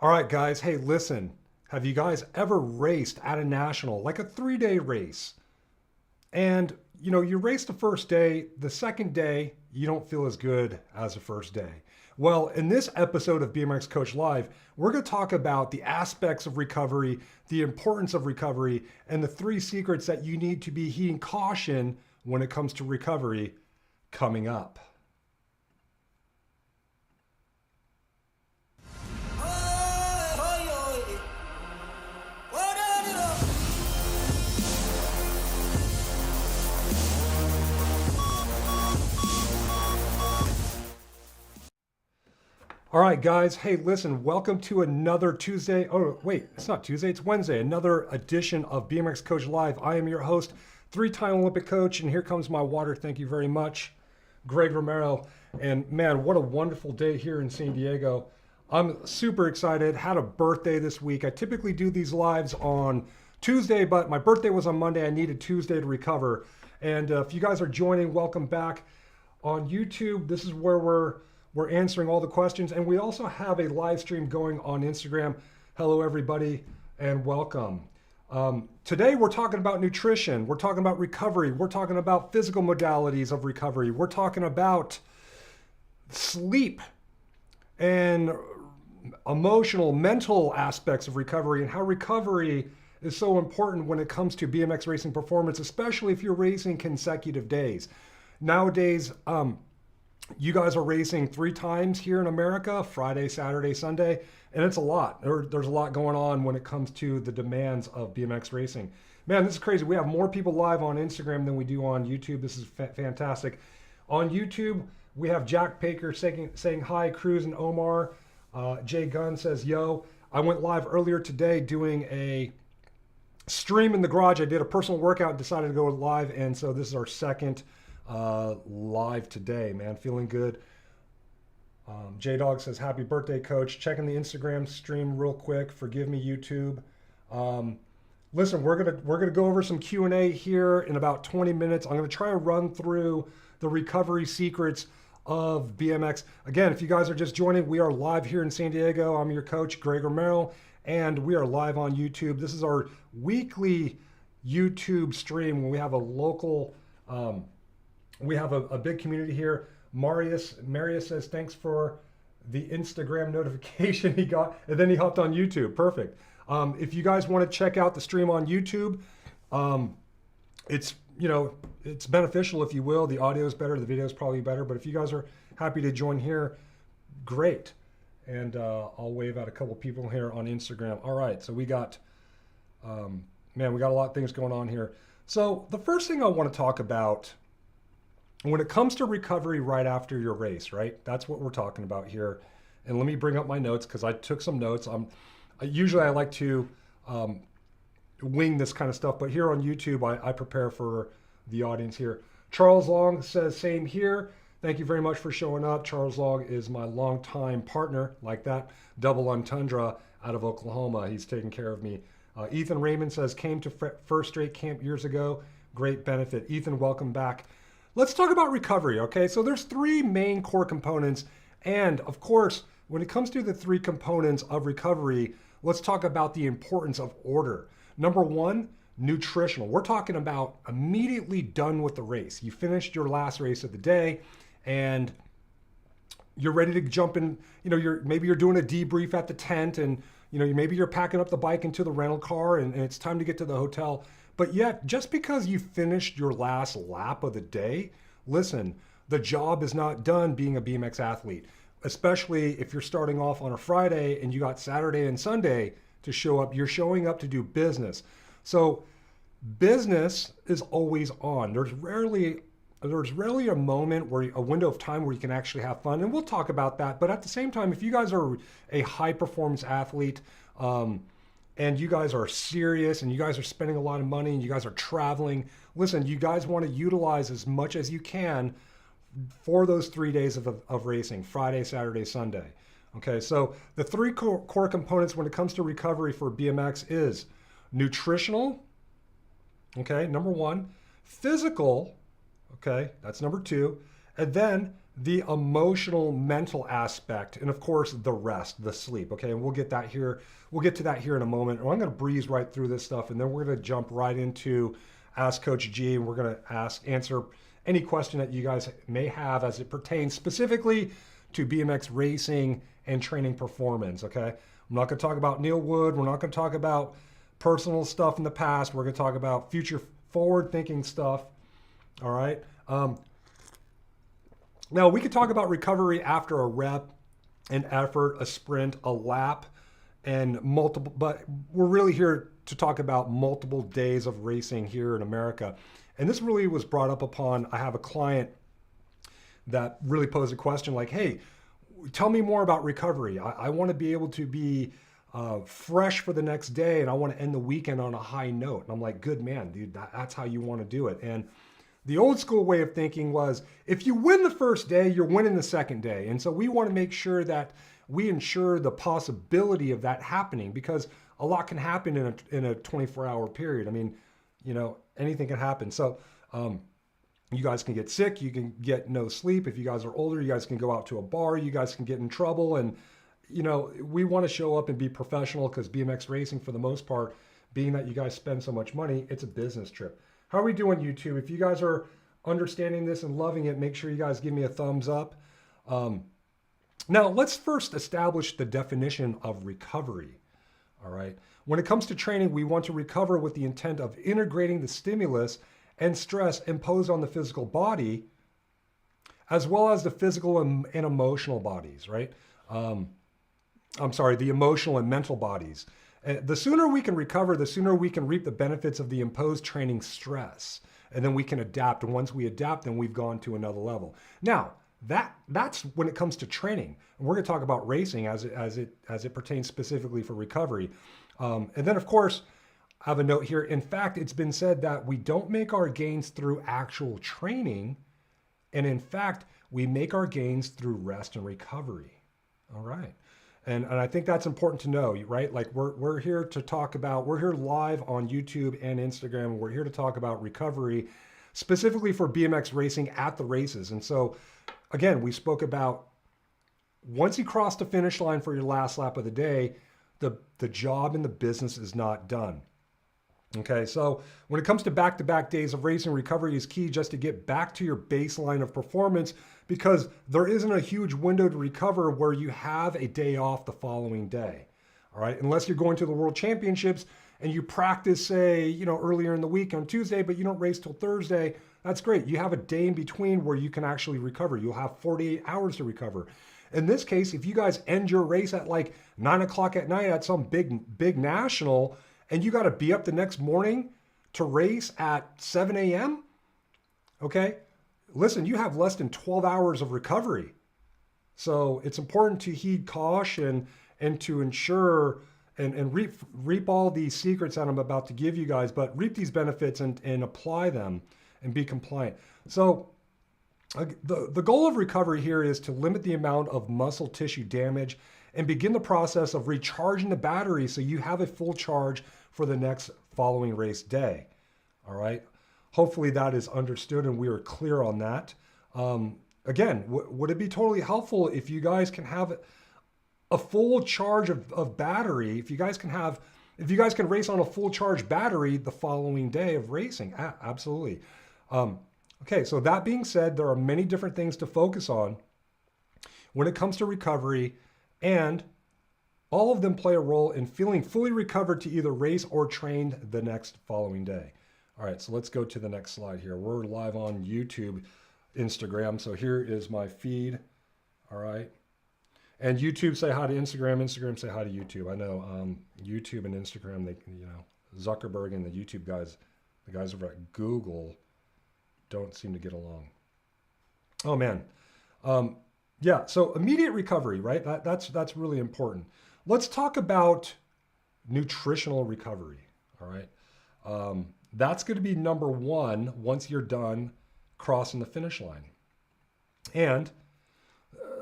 All right, guys. Hey, listen. Have you guys ever raced at a national, like a 3-day race? And, you race the first day, the second day, you don't feel as good as the first day. Well, in this episode of BMX Coach Live, we're going to talk about the aspects of recovery, the importance of recovery, and the 3 secrets that you need to be heeding caution when it comes to recovery coming up. All right, guys. Hey, listen, welcome to another Tuesday. Oh, wait, it's not Tuesday, it's Wednesday. Another edition of BMX Coach Live. I am your host, 3-time Olympic coach, and here comes my water. Thank you very much, Greg Romero. And man, what a wonderful day here in San Diego. I'm super excited. Had a birthday this week. I typically do these lives on Tuesday, but my birthday was on Monday. I needed Tuesday to recover. And if you guys are joining, welcome back on YouTube. This is where we're answering all the questions, and we also have a live stream going on Instagram. Hello, everybody, and welcome. Today, we're talking about nutrition. We're talking about recovery. We're talking about physical modalities of recovery. We're talking about sleep and emotional, mental aspects of recovery and how recovery is so important when it comes to BMX racing performance, especially if you're racing consecutive days. Nowadays, you guys are racing 3 times here in America, Friday, Saturday, Sunday, and it's a lot. There's a lot going on when it comes to the demands of BMX racing. Man, this is crazy. We have more people live on Instagram than we do on YouTube. This is fantastic. On YouTube, we have Jack Baker saying hi, Cruz and Omar. Jay Gunn says, yo. I went live earlier today doing a stream in the garage. I did a personal workout and decided to go live, and so this is our second live today, man. Feeling good. J-Dog says, happy birthday, coach. Checking the Instagram stream real quick. Forgive me, YouTube. Listen, we're gonna go over some Q&A here in about 20 minutes. I'm gonna try to run through the recovery secrets of BMX. Again, if you guys are just joining, we are live here in San Diego. I'm your coach, Greg Romero, and we are live on YouTube. This is our weekly YouTube stream when we have a local we have a big community here. Marius says, thanks for the Instagram notification he got, and then he hopped on YouTube. Perfect. If you guys want to check out the stream on YouTube, it's beneficial, if you will. The audio is better, the video is probably better, but if you guys are happy to join here, great. And I'll wave at a couple people here on Instagram. All right, so we got, we got a lot of things going on here. So the first thing I want to talk about when it comes to recovery right after your race, right? That's what we're talking about here. And let me bring up my notes because I took some notes. Usually I like to wing this kind of stuff, but here on YouTube, I prepare for the audience here. Charles Long says, same here. Thank you very much for showing up. Charles Long is my longtime partner, like that, double entendre out of Oklahoma. He's taking care of me. Ethan Raymond says, came to First Straight Camp years ago. Great benefit. Ethan, welcome back. Let's talk about recovery, okay? So there's 3 main core components. And of course, when it comes to the 3 components of recovery, let's talk about the importance of order. Number 1, nutritional. We're talking about immediately done with the race. You finished your last race of the day and you're ready to jump in. Maybe you're doing a debrief at the tent, and maybe you're packing up the bike into the rental car and it's time to get to the hotel. But yet, just because you finished your last lap of the day, listen, the job is not done being a BMX athlete, especially if you're starting off on a Friday and you got Saturday and Sunday to show up. You're showing up to do business. So business is always on. There's rarely a moment a window of time where you can actually have fun. And we'll talk about that. But at the same time, if you guys are a high performance athlete, and you guys are serious and you guys are spending a lot of money and you guys are traveling, listen, you guys want to utilize as much as you can for those 3 days of racing, Friday, Saturday, Sunday. Okay, so the 3 core components when it comes to recovery for BMX is nutritional, okay, number 1, physical, okay, that's number 2, and then the emotional, mental aspect, and of course the rest, the sleep. Okay, and we'll get that here. We'll get to that here in a moment. I'm going to breeze right through this stuff, and then we're going to jump right into Ask Coach G, and we're going to answer any question that you guys may have as it pertains specifically to BMX racing and training performance. Okay, I'm not going to talk about Neil Wood. We're not going to talk about personal stuff in the past. We're going to talk about future forward-thinking stuff. All right. Now, we could talk about recovery after a rep, an effort, a sprint, a lap, and multiple, but we're really here to talk about multiple days of racing here in America. And this really was brought up upon, I have a client that really posed a question like, hey, tell me more about recovery. I want to be able to be fresh for the next day, and I want to end the weekend on a high note. And I'm like, good man, dude, that's how you want to do it. And the old school way of thinking was if you win the first day, you're winning the second day. And so we want to make sure that we ensure the possibility of that happening, because a lot can happen in a 24-hour period. I mean, anything can happen. So you guys can get sick, you can get no sleep. If you guys are older, you guys can go out to a bar, you guys can get in trouble. And, we want to show up and be professional, because BMX racing, for the most part, being that you guys spend so much money, it's a business trip. How are we doing, YouTube? If you guys are understanding this and loving it, make sure you guys give me a thumbs up. Now, let's first establish the definition of recovery. All right. When it comes to training, we want to recover with the intent of integrating the stimulus and stress imposed on the physical body, as well as the physical and emotional bodies, right? The emotional and mental bodies. The sooner we can recover, the sooner we can reap the benefits of the imposed training stress. And then we can adapt. And once we adapt, then we've gone to another level. Now, that's when it comes to training. And we're going to talk about racing as it pertains specifically for recovery. And then, of course, I have a note here. In fact, it's been said that we don't make our gains through actual training. And in fact, we make our gains through rest and recovery. All right. And I think that's important to know, right? Like we're here to talk about, we're here live on YouTube and Instagram. We're here to talk about recovery, specifically for BMX racing at the races. And so, again, we spoke about once you cross the finish line for your last lap of the day, the job in the business is not done. Okay, so when it comes to back-to-back days of racing, recovery is key just to get back to your baseline of performance, because there isn't a huge window to recover where you have a day off the following day. All right, unless you're going to the World Championships and you practice, say, earlier in the week on Tuesday, but you don't race till Thursday, that's great. You have a day in between where you can actually recover. You'll have 48 hours to recover. In this case, if you guys end your race at like 9 o'clock at night at some big national, and you got to be up the next morning to race at 7 a.m., okay? Listen, you have less than 12 hours of recovery. So it's important to heed caution and to ensure and reap all these secrets that I'm about to give you guys, but reap these benefits and apply them and be compliant. So the goal of recovery here is to limit the amount of muscle tissue damage and begin the process of recharging the battery so you have a full charge for the next following race day. All right. Hopefully that is understood and we are clear on that. Again, would it be totally helpful if you guys can have a full charge of battery? If you guys can race on a full charge battery the following day of racing? Absolutely. Okay. So that being said, there are many different things to focus on when it comes to recovery, and all of them play a role in feeling fully recovered to either race or train the next following day. All right, so let's go to the next slide here. We're live on YouTube, Instagram. So here is my feed. All right. And YouTube, say hi to Instagram. Instagram, say hi to YouTube. I know YouTube and Instagram, Zuckerberg and the YouTube guys, the guys over at Google don't seem to get along. Oh, man. Yeah, so immediate recovery, right? That's really important. Let's talk about nutritional recovery, all right? That's going to be number one once you're done crossing the finish line. And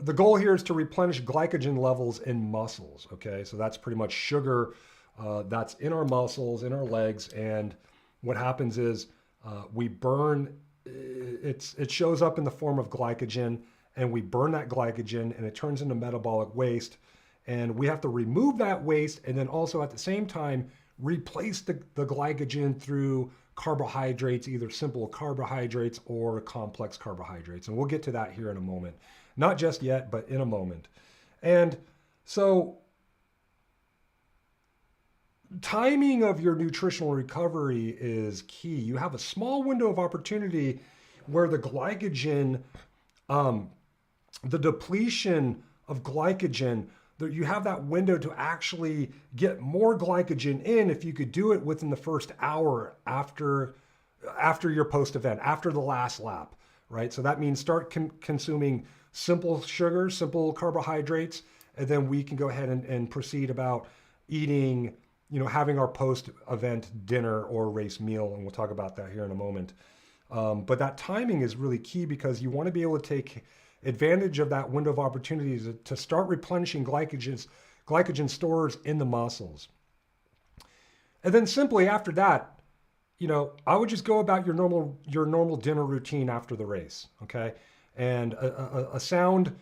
the goal here is to replenish glycogen levels in muscles, okay? So that's pretty much sugar that's in our muscles, in our legs, and what happens is we burn, it shows up in the form of glycogen, and we burn that glycogen and it turns into metabolic waste. And we have to remove that waste and then also at the same time replace the glycogen through carbohydrates, either simple carbohydrates or complex carbohydrates. And we'll get to that here in a moment. Not just yet, but in a moment. And so timing of your nutritional recovery is key. You have a small window of opportunity where the glycogen, the depletion of glycogen, you have that window to actually get more glycogen in if you could do it within the first hour after your post-event, after the last lap, right? So that means start consuming simple sugars, simple carbohydrates, and then we can go ahead and proceed about eating, having our post-event dinner or race meal, and we'll talk about that here in a moment. But that timing is really key because you want to be able to take advantage of that window of opportunities to start replenishing glycogen stores in the muscles. And then simply after that, I would just go about your normal dinner routine after the race, okay? And a sound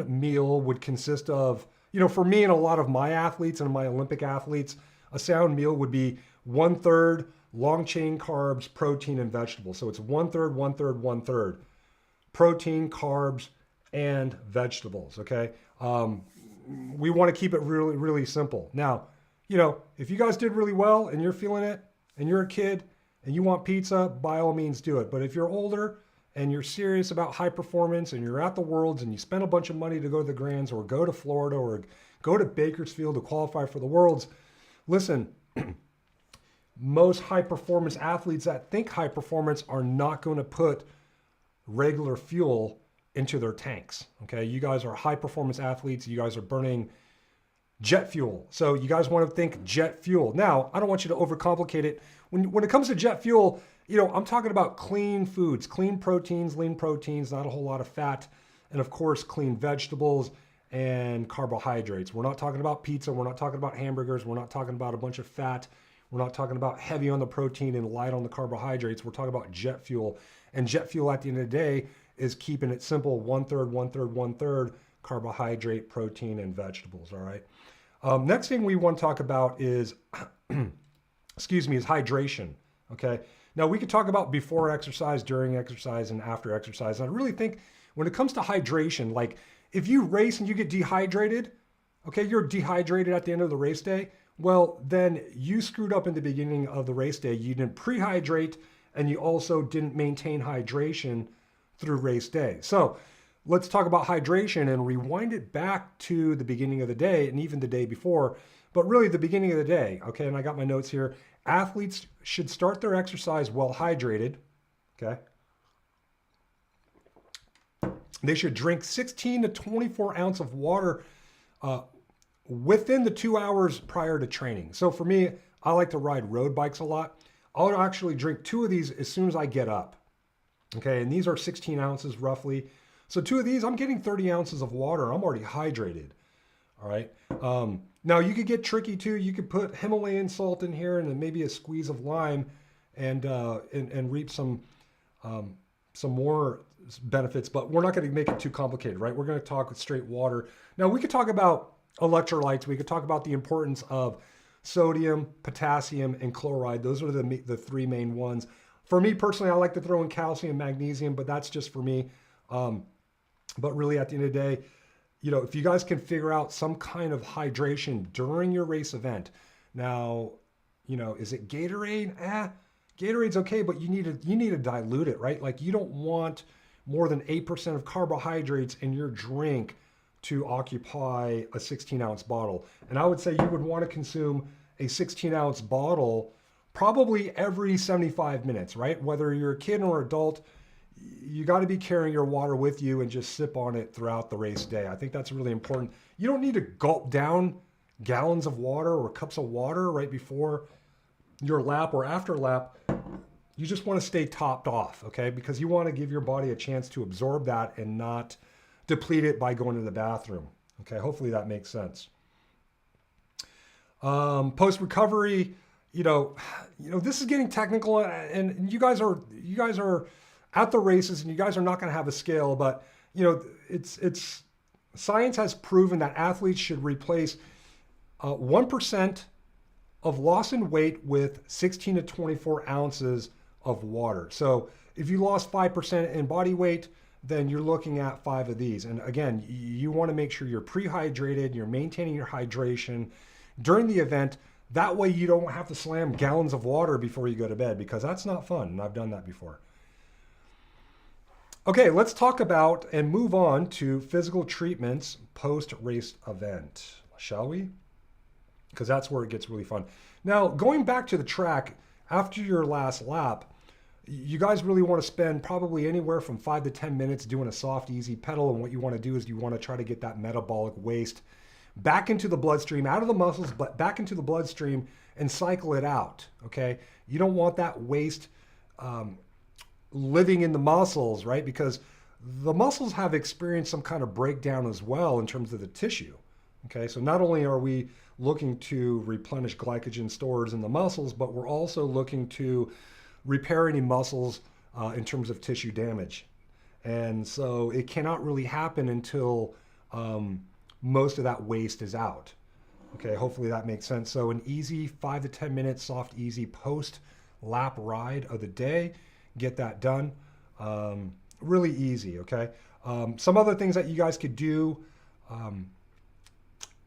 meal would consist of, for me and a lot of my athletes and my Olympic athletes, a sound meal would be 1/3 long chain carbs, protein, and vegetables. So it's 1/3, 1/3, 1/3. Protein, carbs, and vegetables, okay? We want to keep it really, really simple. Now, if you guys did really well and you're feeling it and you're a kid and you want pizza, by all means do it. But if you're older and you're serious about high performance and you're at the Worlds and you spend a bunch of money to go to the Grands or go to Florida or go to Bakersfield to qualify for the Worlds, listen, most high performance athletes that think high performance are not going to put regular fuel into their tanks. Okay, you guys are high performance athletes. You guys are burning jet fuel. So you guys want to think jet fuel. Now, I don't want you to overcomplicate it. When it comes to jet fuel, I'm talking about clean foods, clean proteins, lean proteins, not a whole lot of fat, and of course, clean vegetables and carbohydrates. We're not talking about pizza. We're not talking about hamburgers. We're not talking about a bunch of fat. We're not talking about heavy on the protein and light on the carbohydrates. We're talking about jet fuel. And jet fuel at the end of the day is keeping it simple, 1/3, 1/3, 1/3 carbohydrate, protein, and vegetables, all right? Next thing we want to talk about is, is hydration, okay? Now we could talk about before exercise, during exercise, and after exercise. And I really think when it comes to hydration, like if you race and you get dehydrated, okay, you're dehydrated at the end of the race day, well, then you screwed up in the beginning of the race day. You didn't prehydrate, and you also didn't maintain hydration through race day. So let's talk about hydration and rewind it back to the beginning of the day and even the day before, but really the beginning of the day, okay? And I got my notes here. Athletes should start their exercise well hydrated, okay? They should drink 16 to 24 ounces of water within the 2 hours prior to training. So for me, I like to ride road bikes a lot. I'll actually drink 2 of these as soon as I get up. Okay, and these are 16 ounces roughly. So 2 of these, I'm getting 30 ounces of water. I'm already hydrated. All right. Now you could get tricky too. You could put Himalayan salt in here and then maybe a squeeze of lime and reap some more benefits, but we're not going to make it too complicated, right? We're going to talk with straight water. Now we could talk about electrolytes. We could talk about the importance of sodium, potassium, and chloride. Those are the 3 main ones. For me personally, I like to throw in calcium, magnesium, but that's just for me. But really at the end of the day, if you guys can figure out some kind of hydration during your race event. Now, is it Gatorade? Gatorade's okay, but you need to dilute it, right? Like you don't want more than 8% of carbohydrates in your drink to occupy a 16-ounce bottle. And I would say you would want to consume a 16-ounce bottle probably every 75 minutes, right? Whether you're a kid or adult, you got to be carrying your water with you and just sip on it throughout the race day. I think that's really important. You don't need to gulp down gallons of water or cups of water right before your lap or after lap. You just want to stay topped off, okay? Because you want to give your body a chance to absorb that and not deplete it by going to the bathroom. Okay, hopefully that makes sense. Post-recovery, this is getting technical, and you guys are at the races, and you guys are not going to have a scale, but it's science has proven that athletes should replace 1% of loss in weight with 16 to 24 ounces of water. So if you lost 5% in body weight, then you're looking at 5 of these. And again, you want to make sure you're pre-hydrated, you're maintaining your hydration during the event. That way you don't have to slam gallons of water before you go to bed, because that's not fun, and I've done that before. Okay, let's talk about and move on to physical treatments post-race event, shall we? Because that's where it gets really fun. Now, going back to the track, after your last lap, you guys really want to spend probably anywhere from 5 to 10 minutes doing a soft, easy pedal. And what you want to do is you want to try to get that metabolic waste back into the bloodstream, out of the muscles, but back into the bloodstream, and cycle it out, okay? You don't want that waste living in the muscles, right? Because the muscles have experienced some kind of breakdown as well in terms of the tissue, okay? So not only are we looking to replenish glycogen stores in the muscles, but we're also looking to repair any muscles in terms of tissue damage. And so it cannot really happen until most of that waste is out. Okay, hopefully that makes sense. So an easy 5 to 10 minute soft, easy post lap ride of the day, get that done. Really easy, okay? Some other things that you guys could do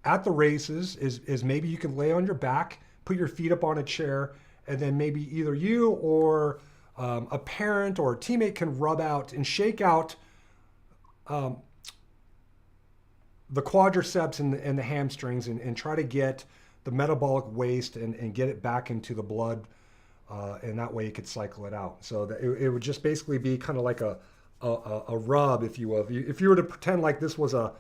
at the races is maybe you can lay on your back, put your feet up on a chair, and then maybe either you or a parent or a teammate can rub out and shake out the quadriceps and the hamstrings, and try to get the metabolic waste and get it back into the blood, and that way you could cycle it out. So that it would just basically be kind of like a rub, if you will. If you were to pretend like this was a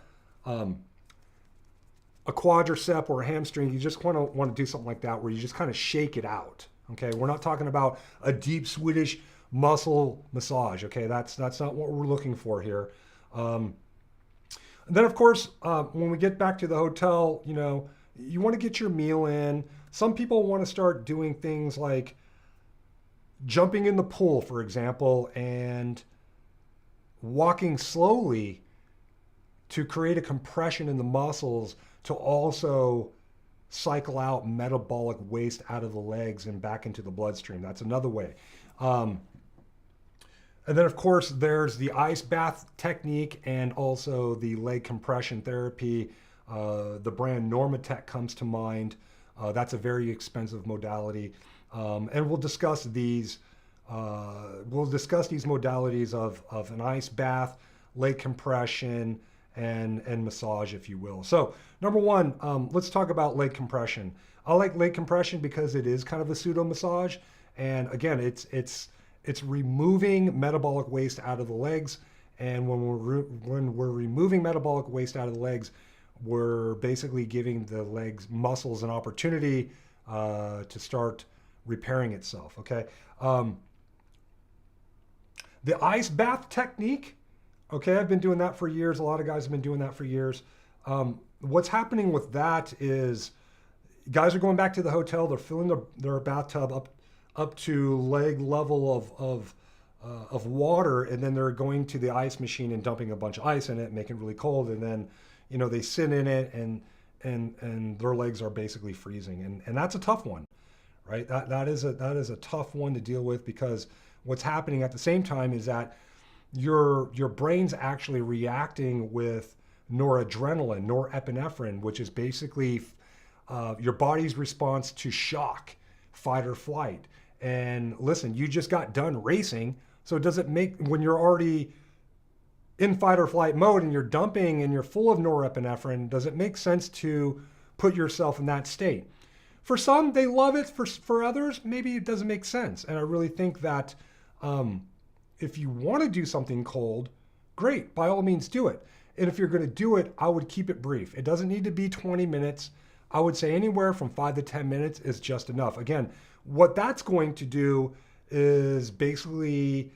quadricep or a hamstring, you just want to do something like that, where you just kind of shake it out. Okay, we're not talking about a deep Swedish muscle massage. Okay, that's not what we're looking for here. And then, of course, when we get back to the hotel, you want to get your meal in. Some people want to start doing things like jumping in the pool, for example, and walking slowly to create a compression in the muscles to also cycle out metabolic waste out of the legs and back into the bloodstream. That's another way. And then, of course, there's the ice bath technique and also the leg compression therapy. The brand Normatec comes to mind. That's a very expensive modality. And we'll discuss these. We'll discuss these modalities of an ice bath, leg compression, and massage, if you will. So number one, let's talk about leg compression. I like leg compression because it is kind of a pseudo massage, and again, it's removing metabolic waste out of the legs. And when we're removing metabolic waste out of the legs, we're basically giving the legs muscles an opportunity to start repairing itself. Okay, the ice bath technique. Okay, I've been doing that for years. A lot of guys have been doing that for years. What's happening with that is guys are going back to the hotel. They're filling their bathtub up to leg level of water, and then they're going to the ice machine and dumping a bunch of ice in it, making it really cold, and then they sit in it and their legs are basically freezing, and that's a tough one, right? That is a tough one to deal with, because what's happening at the same time is that your brain's actually reacting with noradrenaline, norepinephrine, which is basically your body's response to shock, fight or flight. And listen, you just got done racing, so does it make, when you're already in fight or flight mode and you're dumping and you're full of norepinephrine, does it make sense to put yourself in that state? For some, they love it. For others, maybe it doesn't make sense. And I really think that if you want to do something cold, great, by all means do it. And if you're going to do it, I would keep it brief. It doesn't need to be 20 minutes. I would say anywhere from 5 to 10 minutes is just enough. Again, what that's going to do is basically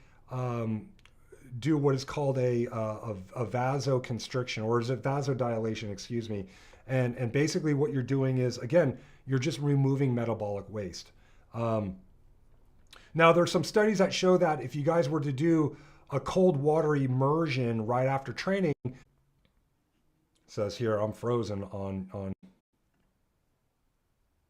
do what is called a vasoconstriction, or is it vasodilation, excuse me. And basically what you're doing is, again, you're just removing metabolic waste. Now, there's some studies that show that if you guys were to do a cold water immersion right after training, it says here I'm frozen on